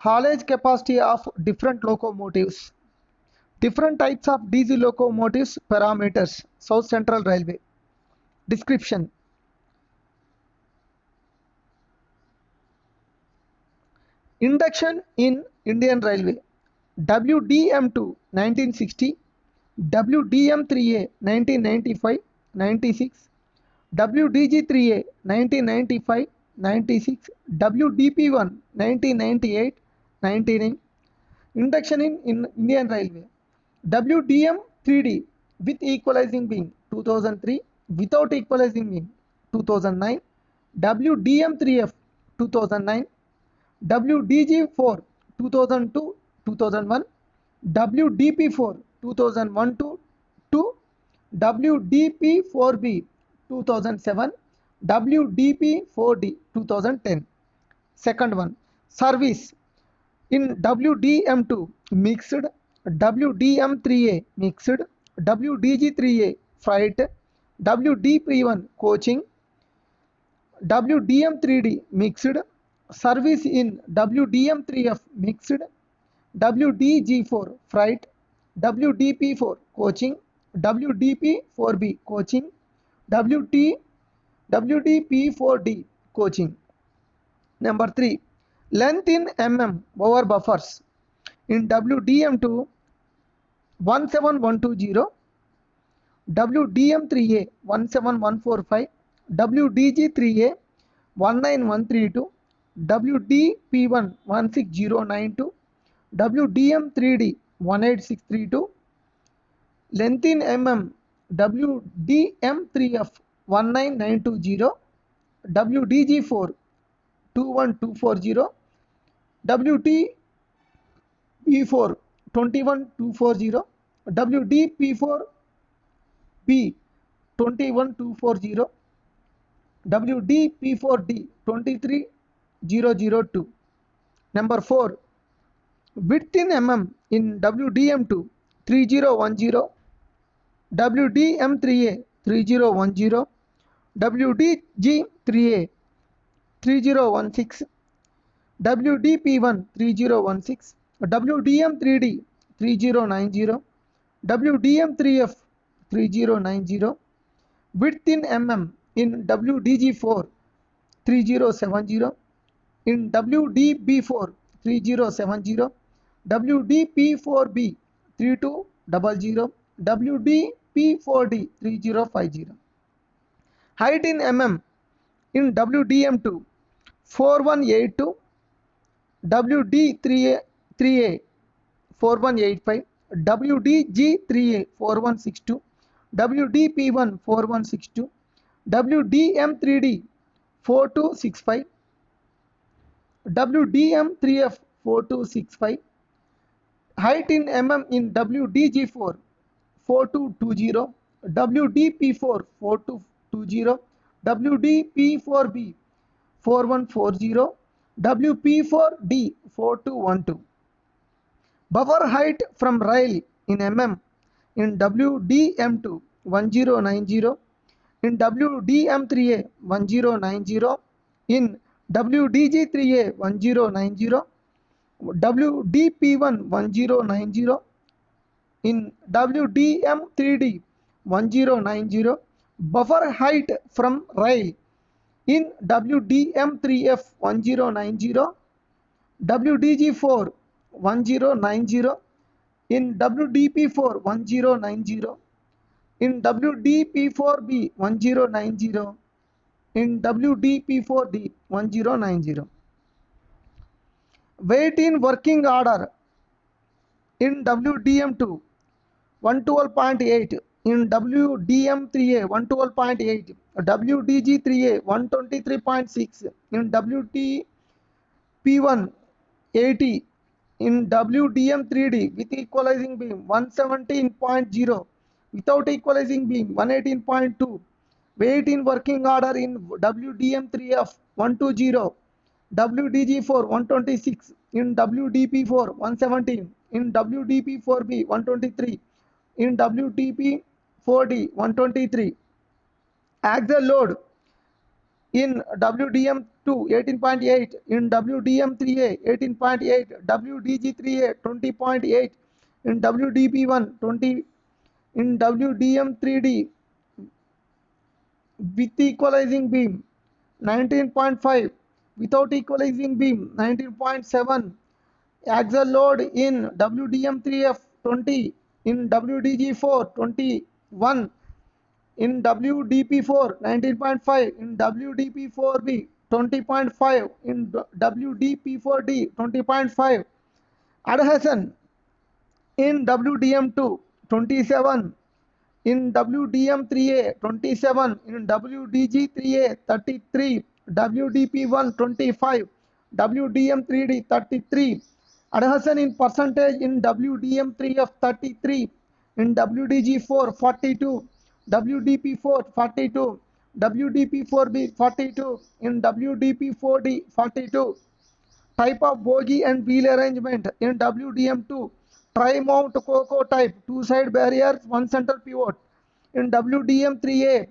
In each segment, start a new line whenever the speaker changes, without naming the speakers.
Haulage capacity of different locomotives. Different types of diesel locomotives parameters. South Central Railway. Description. Induction in Indian Railway. WDM2 1960, WDM3A 1995 96, WDG3A 1995 96, WDP1 1998 99. Induction in Indian Railway. WDM3D with equalizing beam 2003, without equalizing beam 2009, WDM3F 2009, WDG4 2002 2001, WDP4 2001 to 2, WDP4B 2007, WDP4D 2010. Second one, service in WDM2 mixed, WDM3A mixed, WDG3A freight, WDP1 coaching, WDM3D mixed, service in WDM3F mixed, WDG4 freight, WDP4 coaching, WDP4B coaching, WDP4D coaching. Number 3. Length in mm over buffers. In WDM2 17120, WDM3A 17145, WDG3A 19132, WDP1 16092, WDM3D 18632. Length in mm WDM3F 19920, WDG4 21240, WDP4 21240, WDP4B 21240, WDP4D 23002. Number 4. Width in mm in WDM2 3010, WDM3A 3010, WDG3A 3016, WDP1 3016, WDM3D 3090, WDM3F 3090. Width in mm in WDG4 3070, in WDB4 3070, WDP4B 3200, WDP4D 3050. Height in mm in WDM2 4182, WD3A 4185, WDG3A 4162, WDP1 4162, WDM3D 4265, WDM3F 4265. Height in mm in WDG4 4220, WDP4 4220, WDP4B 4140, WP4D 4212. Buffer height from rail in mm in WDM2 1090, in WDM3A 1090, in WDG3A 1090, WDP1 1090, in WDM3D 1090. Buffer height from rail in WDM3F 1090, WDG4 1090, in WDP4 1090, in WDP4B 1090, in WDP4D 1090. Weight in working order in WDM2 112.8, in WDM3A 112.8, WDG3A 123.6, in WDP1 80, in WDM3D with equalizing beam 117.0, without equalizing beam 118.2. Weight in working order in WDM3F 120, WDG4 126, in WDP4 117, in WDP4B 123, in WDP4D 123. Axial load in WDM2 18.8, in WDM3A 18.8, WDG3A 20.8, in WDP1 20, in WDM3D with equalizing beam 19.5, without equalizing beam 19.7, axial load in WDM3F 20, in WDG4 21, in WDP4 19.5, in WDP4B 20.5, in WDP4D 20.5, adhesion in WDM2 27, in WDM3A 27, in WDG3A 33, WDP1 25, WDM3D 33, adhesion in percentage in WDM3F 33, in WDG4 42, WDP4 42, WDP4B 42, in WDP4D 42. Type of bogie and wheel arrangement in WDM2, tri-mount Coco type, two side barriers, one center pivot. In WDM3A,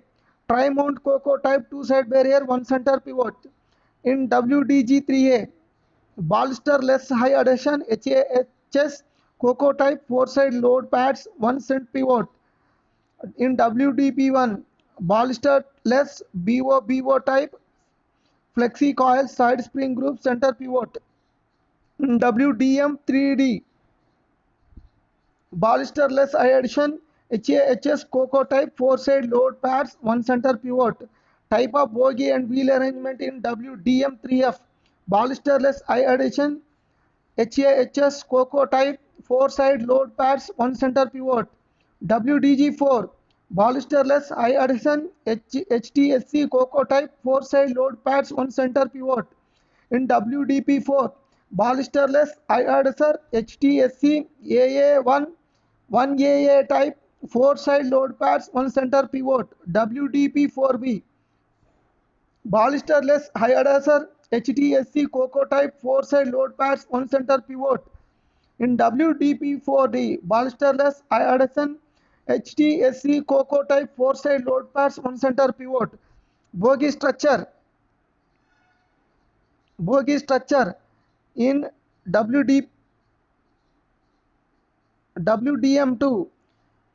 tri-mount Coco type, two side barrier, one center pivot. In WDG3A, bolster less high adhesion, HAHS Coco type, four side load pads, one cent pivot. In WDP1, bolster less BO type, flexi coil, side spring group, center pivot. WDM3D, ballisterless addition, HAHS Coco type, four side load pads, one center pivot. Type of bogie and wheel arrangement in WDM3F, ballisterless addition, HAHS Coco type, four side load pads, one center pivot. WDG4, ballisterless addition, HTSC Coco type, four side load pads, one center pivot. In WDP4, ballisterless adducer, HTSC AA1, 1AA type, four side load pads, one center pivot. WDP4B, ballisterless adducer, HTSC Coco type, four side load pads, one center pivot. In WDP4D, ballisterless adduction, HTSC Coco type, four side load pads, one center pivot. Bogie structure, bogie structure in WDM2,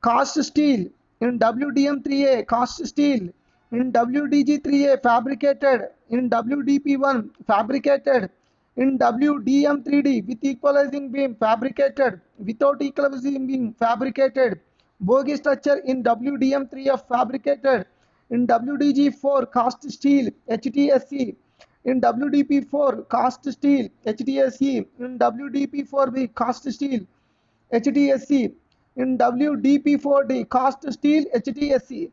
cast steel, in WDM3A, cast steel, in WDG3A, fabricated, in WDP1, fabricated, in WDM3D, with equalizing beam, fabricated, without equalizing beam, fabricated, bogie structure in WDM3F, fabricated, in WDG4, cast steel, HTSC, in WDP4, cast steel, HTSC, in WDP4B, cast steel, HTSC, in WDP4D, cast steel, HTSC.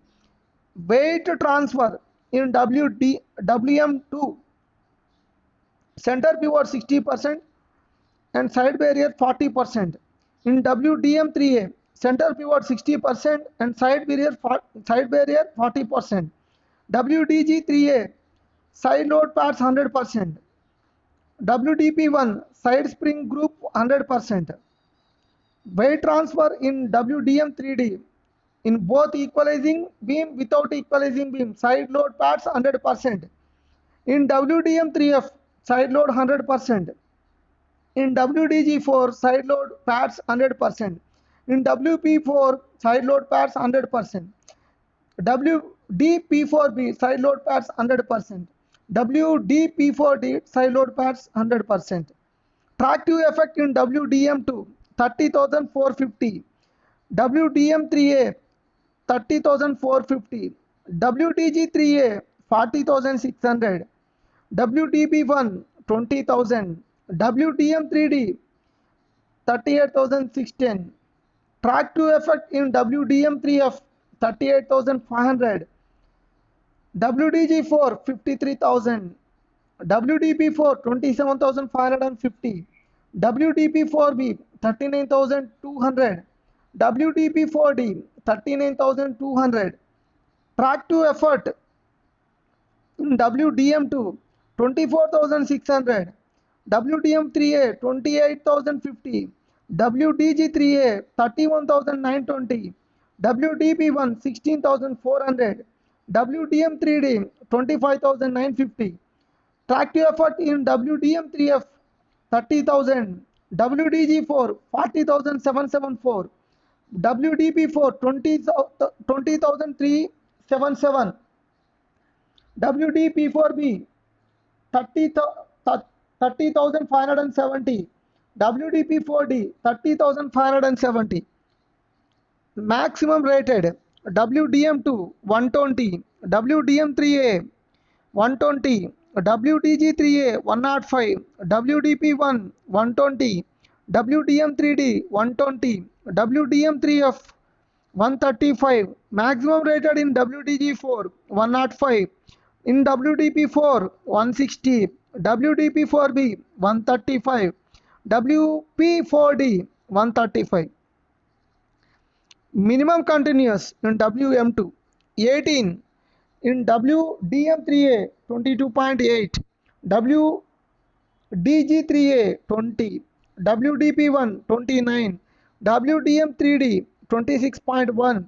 Weight transfer in WM2, center pivot 60% and side barrier 40%. In WDM3A, center pivot 60% and side barrier 40%. WDG3A, side load pads 100%. WDP1, side spring group 100%. Weight transfer in WDM3D, in both equalizing beam, without equalizing beam, side load pads 100%. In WDM3F, side load 100%. In WDG4, side load pads 100%. In WP4, side load pads 100%. WDP4B, side load pads 100%. WDP4D, side load pads 100%. Tractive effect in WDM2, 30,450. WDM3A, 30,450. WDG3A, 40,600. WDB1, 20,000. WDM3D, 38,610. Tractive effect in WDM3F, 38,500. WDG4, 53,000. WDP4, 27,550. WDP4B, 39,200. WDP4D, 39,200. Tractive effort in WDM2, 24,600. WDM3A, 28,050. WDG3A, 31,920. WDP1, 16,400. WDM3D 25,950. Tractive effort in WDM3F 30,000. WDG4 40,774. WDP4 20,377. WDP4B 30,570. WDP4D 30,570. Maximum rated WDM2 120, WDM3A 120, WDG3A 105, WDP1 120, WDM3D 120, WDM3F 135. Maximum rated in WDG4 105, in WDP4 160, WDP4B 135, WP4D 135. Minimum continuous in WM2 18, in WDM3A 22.8, WDG3A 20, WDP1 29, WDM3D 26.1,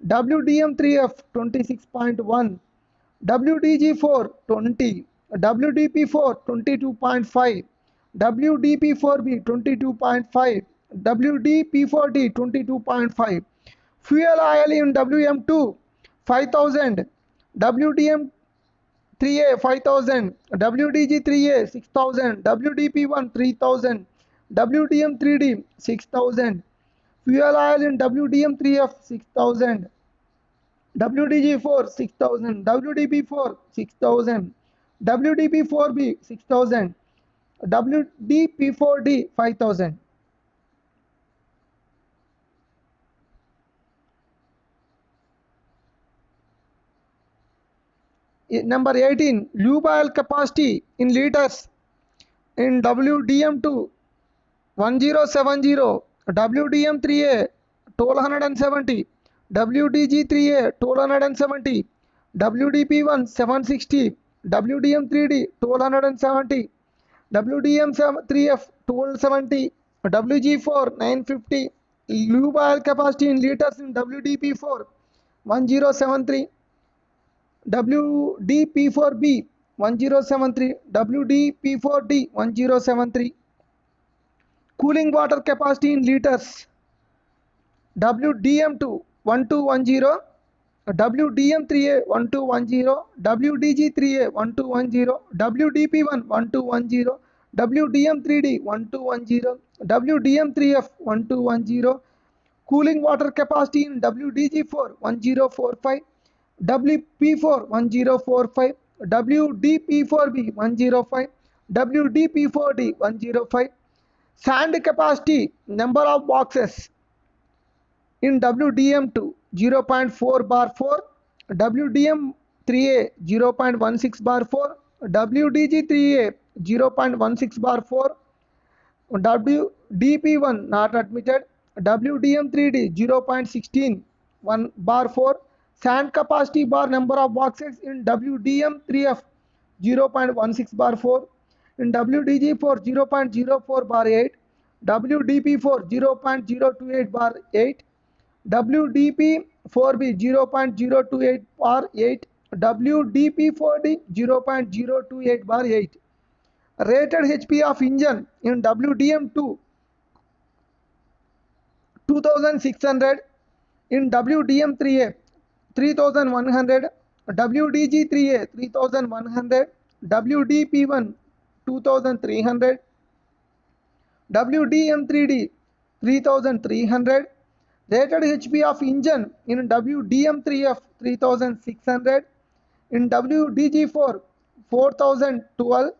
WDM3F 26.1, WDG4 20, WDP4 22.5, WDP4B 22.5, WDP4D 22.5. Fuel oil in WM2 5,000, WDM3A 5,000, WDG3A 6,000, WDP1 3,000, WDM3D 6,000. Fuel oil in WDM3F 6,000, WDG4 6,000, WDP4 6,000, WDP4B 6,000, WDP4D 5,000. Number 18, lube oil capacity in liters in WDM2 1070, WDM3A 1270, WDG3A 1270, WDP1 760, WDM3D 1270, WDM3F 1270, WG4 950. Lube oil capacity in liters in WDP4 1073, WDP4B 1073, WDP4D 1073. Cooling water capacity in liters WDM2 1210, WDM3A 1210, WDG3A 1210, WDP1 1210, WDM3D 1210, WDM3F 1210. Cooling water capacity in WDG4 1045, WP4 1045, WDP4B 105, WDP4D 105. Sand capacity number of boxes in WDM2 0.4 bar 4, WDM3A 0.16 bar 4, WDG3A 0.16 bar 4, WDP1 not admitted, WDM3D 0.16 1 bar 4. Sand capacity bar number of boxes in WDM3F 0.16 bar 4, in WDG4 0.04 bar 8, WDP4 0.028 bar 8, WDP4B 0.028 bar 8, WDP4D 0.028 bar 8. Rated HP of engine in WDM2 2600, in WDM3A 3100, WDG3A 3100, WDP1 2300, WDM3D 3300. Rated HP of engine in WDM3F 3600, in WDG4 4012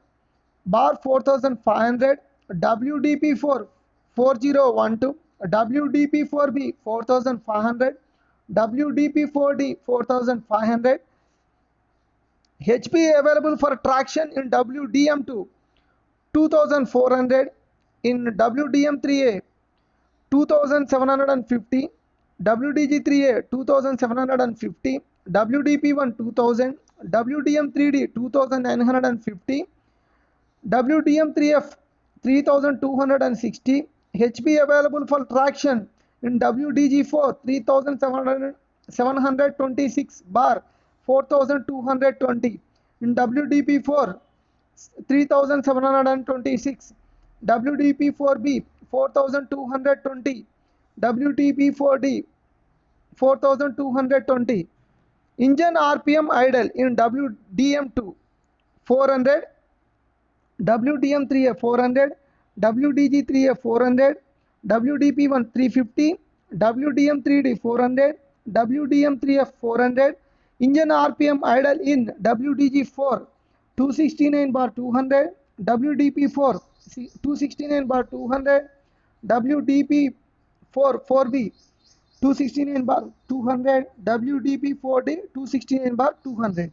bar 4500, WDP4 4012, WDP4B 4500, WDP4D 4500. HP available for traction in WDM2 2400, in WDM3A 2750, WDG3A 2750, WDP1 2000, WDM3D 2950, WDM3F 3260. HP available for traction in WDG4 3726 bar 4220. In WDP4 3726. WDP4B 4220. WDP4D 4220. Engine RPM idle in WDM2 400, WDM3A 400, WDG3A 400, WDP1 350, WDM3D 400, WDM3F 400. Engine RPM idle in WDG4 269 bar 200, WDP4 269 bar 200, WDP4 4B 269 bar 200, WDP4D 269 bar 200.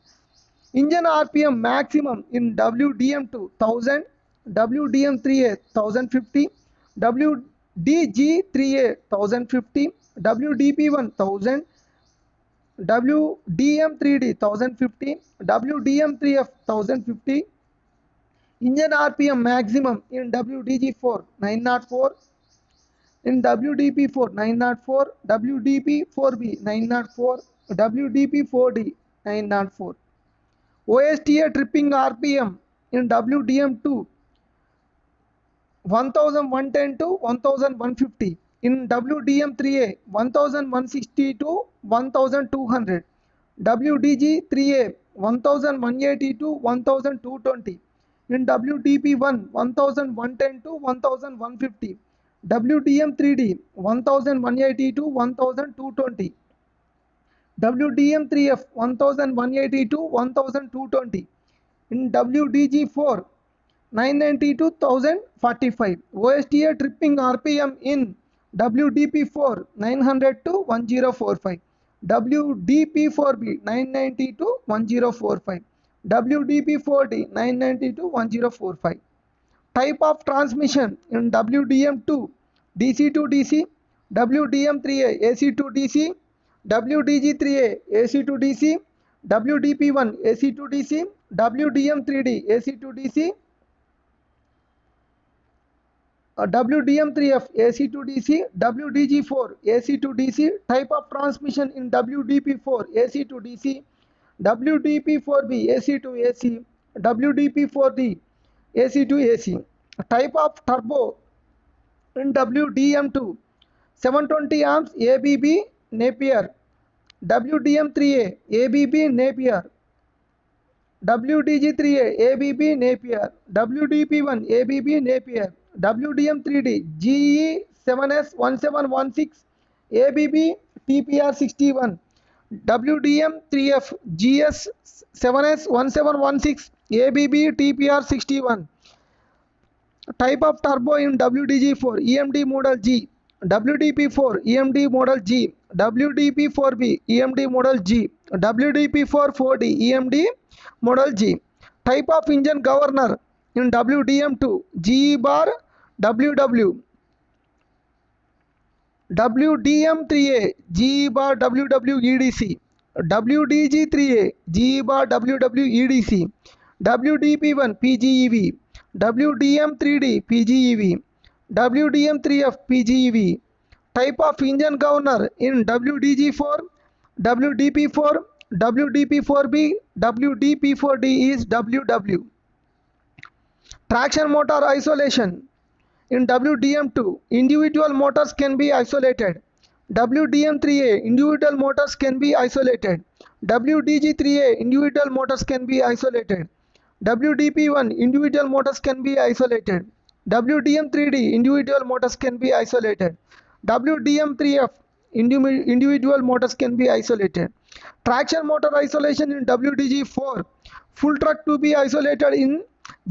Engine RPM maximum in WDM2 1000, WDM3A 1050, WDG3A 1050, WDP1 1000, WDM3D 1050, WDM3F 1050. Engine RPM maximum in WDG4 904, in WDP4 904, WDP4B 904, WDP4D 904. OSTA tripping RPM in WDM2 1110 to 1150, in WDM3A 1160 to 1200, WDG3A 1180 to 1220, in WDP1 1110 to 1150, WDM3D 1180 to 1220, WDM3F 1180 to 1220, in WDG4 990 to 1045. OSTA tripping RPM in WDP4 900 to 1045, WDP4B 990 to 1045, WDP4D 990 to 1045. Type of transmission in WDM2 DC to DC, WDM3A AC to DC, WDG3A AC to DC, WDP1 AC to DC, WDM3D AC to DC, WDM3F AC to DC, WDG4 AC to DC. Type of transmission in WDP4 AC to DC, WDP4B AC to AC, WDP4D AC to AC. Type of turbo in WDM2 720 amps ABB Napier, WDM3A ABB Napier, WDG3A ABB Napier, WDP1 ABB Napier, WDM3D GE7S1716 ABB TPR61, WDM3F GS7S1716 ABB TPR61. Type of turbo in WDG4 EMD model G, WDP4 EMD model G, WDP4B EMD model G, WDP4 4D EMD model G. Type of engine governor in WDM2 GE bar WW, WDM3A GE bar WW EDC, WDG3A GE bar WW EDC, WDP1 PGEV, WDM3D PGEV, WDM3F PGEV. Type of engine governor in WDG4, WDP4, WDP4B, WDP4D is WW. Traction motor isolation in WDM2 individual motors can be isolated, WDM3A individual motors can be isolated, WDG3A individual motors can be isolated, WDP1 individual motors can be isolated, WDM3D individual motors can be isolated, WDM3F individual motors can be isolated. Traction motor isolation in WDG4 full truck to be isolated in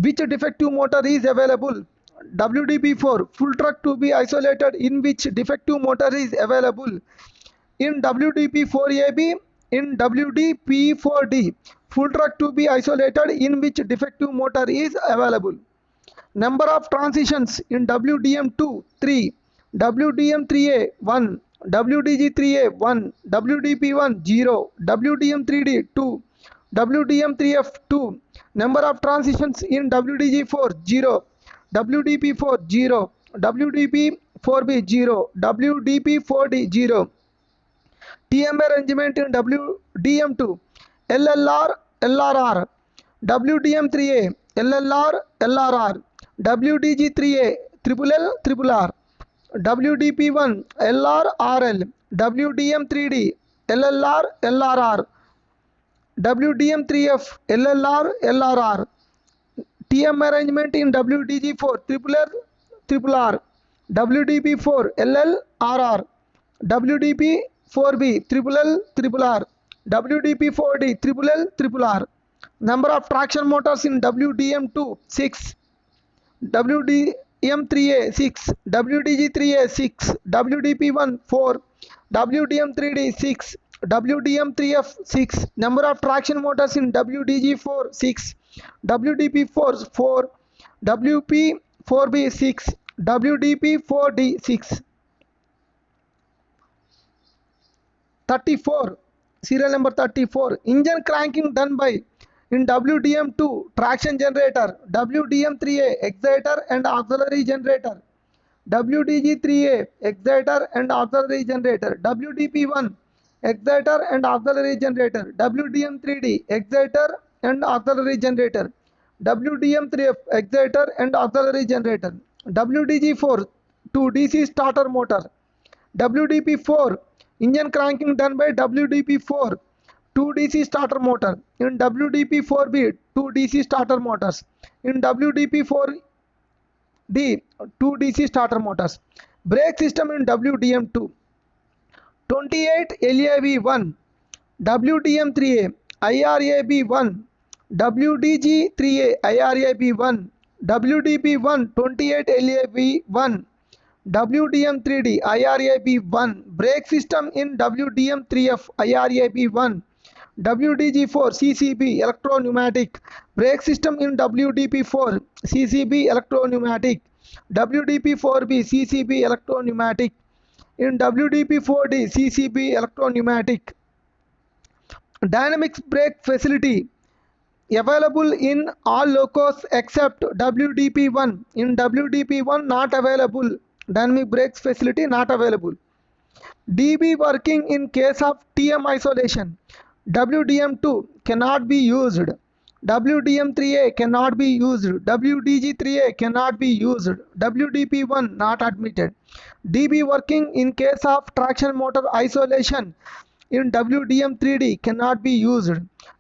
which defective motor is available, WDP4 full truck to be isolated in which defective motor is available, in WDP4AB, in WDP4D full truck to be isolated in which defective motor is available. Number of transitions in WDM2 3, WDM3A 1, WDG3A 1, WDP1 0, WDM3D 2, WDM3F 2. Number of transitions in WDG4 0, WDP4 0, WDP4B 0, WDP4D 0. TM arrangement in WDM2 LLR, LRR, WDM3A, LLR, LRR, WDG3A, triple L, triple R, WDP1, LR, RL, WDM3D, LLR, LRR, WDM3F, LLR, LRR, TM arrangement in WDG4, triple L, triple R, WDP4, LL, RR, WDP4B, triple L, triple R, WDP4D, triple L, triple R. Number of traction motors in WDM2, 6, WDM3A, 6, WDG3A, 6, WDP1, 4, WDM3D, 6, WDM3F, 6. Number of traction motors in WDG4, 6, WDP4, 4, WP4B, 6, WDP4D, 6. 34, serial number 34, engine cranking done by in WDM2 traction generator, WDM3A exciter and auxiliary generator, WDG3A exciter and auxiliary generator, WDP1 exciter and auxiliary generator, WDM3D exciter and auxiliary generator, WDM3F exciter and auxiliary generator, WDG4 2 DC starter motor, WDP4 engine cranking done by WDP4 2 DC starter motor. In WDP4B 2 DC starter motors. In WDP4D 2 DC starter motors. Brake system in WDM2 28 LAV1, WDM3A IRAB1, WDG3A IRAB1, WDP1 28 LAV1, WDM3D IRAB1, brake system in WDM3F IRAB1, WDG4 CCB electro-pneumatic, brake system in WDP4 CCB electro-pneumatic, WDP4B CCB electro-pneumatic, in WDP4D CCB electro-pneumatic. Dynamics brake facility available in all locos except WDP1. In WDP1 not available. Dynamic brakes facility not available. DB working in case of TM isolation. WDM2 cannot be used. WDM3A cannot be used. WDG3A cannot be used. WDP1 not admitted. DB working in case of traction motor isolation in WDM3D cannot be used.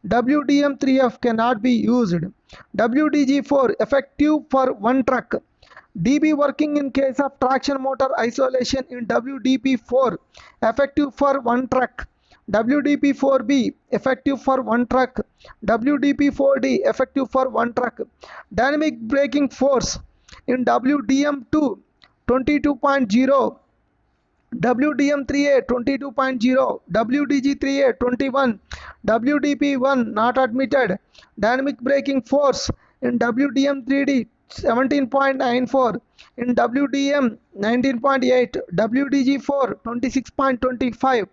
WDM3F cannot be used. WDG4 effective for one truck. DB working in case of traction motor isolation in WDP4 effective for one truck. WDP4B effective for one truck. WDP4D effective for one truck. Dynamic braking force in WDM2 22.0, WDM3A 22.0, WDG3A 21, WDP1 not admitted. Dynamic braking force in WDM3D 17.94, in WDM 19.8, WDG4 26.25.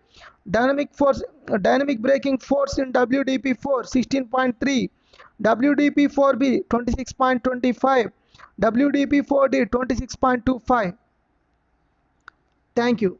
Dynamic braking force in WDP4 16.3, WDP4B 26.25, WDP4D 26.25. Thank you.